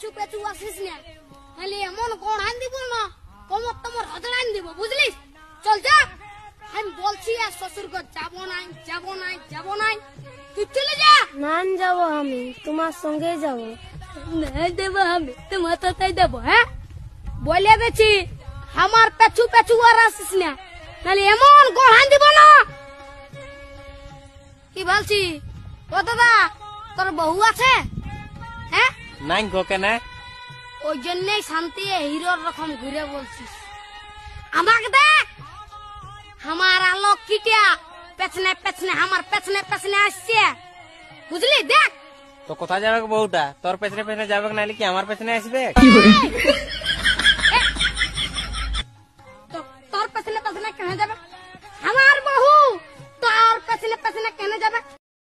পেছু পেছু আসিস না, তাহলে এমন কোন আইন দিব না কোমর তোমার হজড় আইন দিব, বুঝলিস? চল যা, আমি বলছি আর শ্বশুর ঘর যাবো নাই যাবো নাই যাবো নাই, তুই চলে যা। না যাবো, আমি তোমার সঙ্গে যাবো। না দেবো, আমি তোমার সাথে যাবো। হ্যাঁ বলে দিচ্ছি, আমার পেছু পেছু আর আসিস না, তাহলে এমন কোন আইন দিব না। কি বলছি ও দাদা, তোর বউ আছে? হ্যাঁ নাই গো, কেন? ওই জন্যই শান্তি হিরোর রকম ঘুরে বলছিস। আমাকে দেখ, আমার আলোক কিটা পেছনে পেছনে আমার পেছনে পেছনে আসছে, বুঝলি? দেখ তো কোথায় যাবে বউটা? তোর পেছনে পেছনে যাবে নাহলে কি আমার পেছনে আসবে?